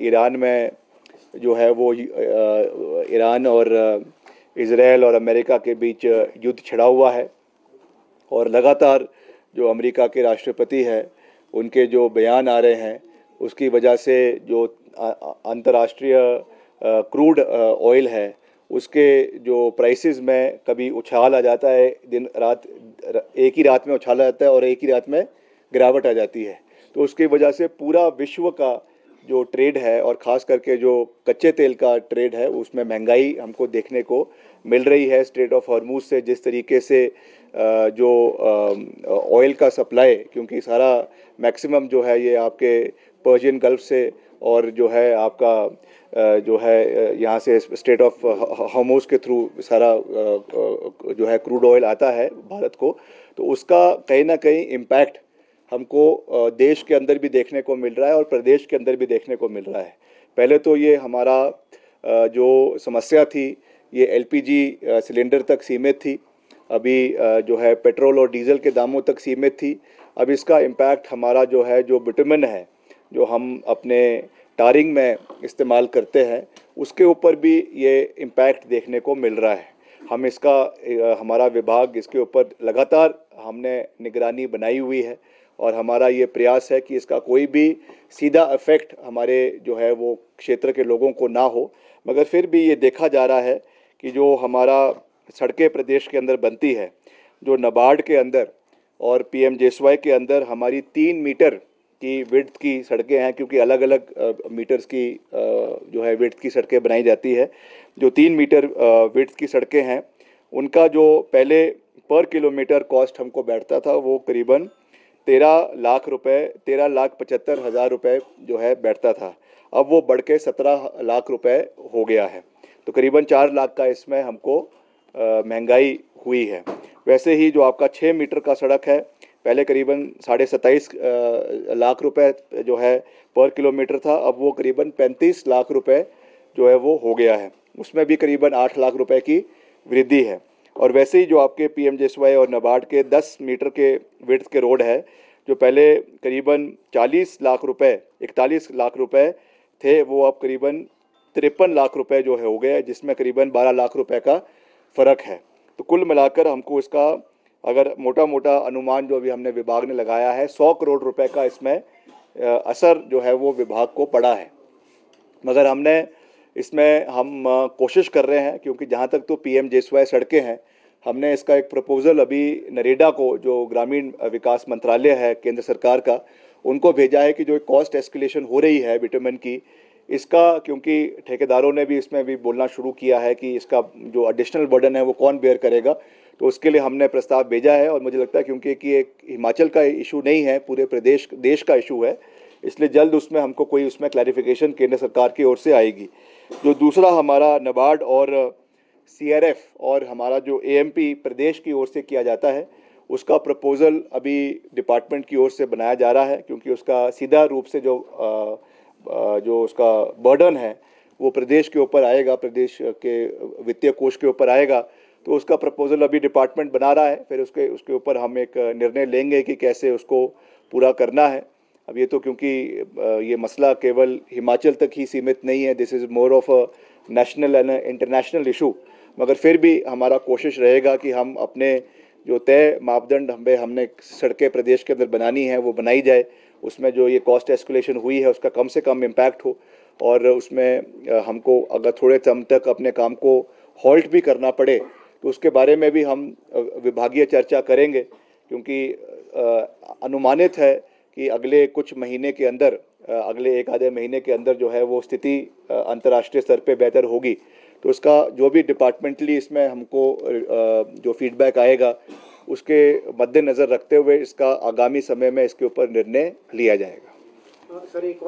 Iran में जो है वो ईरान और इज़राइल और अमेरिका के बीच युद्ध छिड़ा हुआ है और लगातार जो अमेरिका के राष्ट्रपति हैं उनके जो बयान आ रहे हैं उसकी वजह से जो अंतर्राष्ट्रीय क्रूड ऑयल है उसके जो प्राइसेस में कभी उछाल आ जाता है, दिन रात एक ही रात में उछाल आ जाता है और एक ही रात में गिरावट आ जाती है। तो उसकी वजह से पूरा विश्व का जो ट्रेड है और ख़ास करके जो कच्चे तेल का ट्रेड है उसमें महंगाई हमको देखने को मिल रही है। स्ट्रेट ऑफ हॉर्मूज से जिस तरीके से जो ऑयल का सप्लाई, क्योंकि सारा मैक्सिमम जो है ये आपके पर्शियन गल्फ से और जो है आपका जो है यहाँ से स्ट्रेट ऑफ हॉर्मूज के थ्रू सारा जो है क्रूड ऑयल आता है भारत को, तो उसका कहीं ना कहीं इम्पैक्ट हमको देश के अंदर भी देखने को मिल रहा है और प्रदेश के अंदर भी देखने को मिल रहा है। पहले तो ये हमारा जो समस्या थी ये एलपीजी सिलेंडर तक सीमित थी, अभी जो है पेट्रोल और डीजल के दामों तक सीमित थी। अब इसका इम्पैक्ट हमारा जो है जो बिटुमेन है जो हम अपने टारिंग में इस्तेमाल करते हैं उसके ऊपर भी ये इम्पैक्ट देखने को मिल रहा है। हम इसका हमारा विभाग इसके ऊपर लगातार हमने निगरानी बनाई हुई है और हमारा ये प्रयास है कि इसका कोई भी सीधा इफेक्ट हमारे जो है वो क्षेत्र के लोगों को ना हो, मगर फिर भी ये देखा जा रहा है कि जो हमारा सड़कें प्रदेश के अंदर बनती है, जो नाबार्ड के अंदर और पीएमजेएसवाई के अंदर हमारी 3 मीटर की विड्थ की सड़कें हैं, क्योंकि अलग अलग मीटर्स की जो है विड्थ की सड़कें बनाई जाती है। जो 3 मीटर विड्थ की सड़कें हैं उनका जो पहले पर किलोमीटर कॉस्ट हमको बैठता था वो करीबन 13 लाख रुपए, 13,75,000 रुपए जो है बैठता था। अब वो बढ़ के 17 लाख रुपए हो गया है, तो करीबन 4 लाख का इसमें हमको महंगाई हुई है। वैसे ही जो आपका 6 मीटर का सड़क है पहले करीबन 27.5 लाख रुपए जो है पर किलोमीटर था, अब वो करीबन 35 लाख रुपए जो है वो हो गया है, उसमें भी करीबन 8 लाख रुपए की वृद्धि है। और वैसे ही जो आपके पीएमजेएसवाई और नाबार्ड के 10 मीटर के विड्थ के रोड है जो पहले करीबन 40 लाख रुपए 41 लाख रुपए थे, वो अब करीबन 53 लाख रुपए जो है हो गया है, जिसमें करीबन 12 लाख रुपए का फ़र्क है। तो कुल मिलाकर हमको इसका अगर मोटा मोटा अनुमान जो अभी हमने विभाग ने लगाया है 100 करोड़ रुपए का इसमें असर जो है वो विभाग को पड़ा है। मगर इसमें हम कोशिश कर रहे हैं, क्योंकि जहाँ तक तो पीएमजेएसवाई सड़कें हैं, हमने इसका एक प्रपोज़ल अभी नरेगा को, जो ग्रामीण विकास मंत्रालय है केंद्र सरकार का, उनको भेजा है कि जो कॉस्ट एस्केलेशन हो रही है बिटुमेन की, इसका, क्योंकि ठेकेदारों ने भी इसमें भी बोलना शुरू किया है कि इसका जो एडिशनल बर्डन है वो कौन बेयर करेगा, तो उसके लिए हमने प्रस्ताव भेजा है। और मुझे लगता है क्योंकि कि एक हिमाचल का इशू नहीं है, पूरे प्रदेश देश का इशू है, इसलिए जल्द उसमें हमको कोई उसमें क्लैरिफिकेशन केंद्र सरकार की ओर से आएगी। जो दूसरा हमारा नाबार्ड और सीआरएफ और हमारा जो एएमपी प्रदेश की ओर से किया जाता है उसका प्रपोज़ल अभी डिपार्टमेंट की ओर से बनाया जा रहा है, क्योंकि उसका सीधा रूप से जो उसका बर्डन है वो प्रदेश के ऊपर आएगा, प्रदेश के वित्तीय कोष के ऊपर आएगा। तो उसका प्रपोज़ल अभी डिपार्टमेंट बना रहा है, फिर उसके ऊपर हम एक निर्णय लेंगे कि कैसे उसको पूरा करना है। अब ये तो क्योंकि ये मसला केवल हिमाचल तक ही सीमित नहीं है, this is more of a national and international issue, मगर फिर भी हमारा कोशिश रहेगा कि हम अपने जो तय मापदंड हमने सड़कें प्रदेश के अंदर बनानी है वो बनाई जाए, उसमें जो ये कॉस्ट एस्केलेशन हुई है उसका कम से कम इम्पैक्ट हो, और उसमें हमको अगर थोड़े समय तक अपने काम को हॉल्ट भी करना पड़े तो उसके बारे में भी हम विभागीय चर्चा करेंगे, क्योंकि अनुमानित है कि अगले कुछ महीने के अंदर, अगले एक आधे महीने के अंदर जो है वो स्थिति अंतर्राष्ट्रीय स्तर पे बेहतर होगी। तो उसका जो भी डिपार्टमेंटली इसमें हमको जो फीडबैक आएगा उसके मद्देनज़र रखते हुए इसका आगामी समय में इसके ऊपर निर्णय लिया जाएगा। सर एक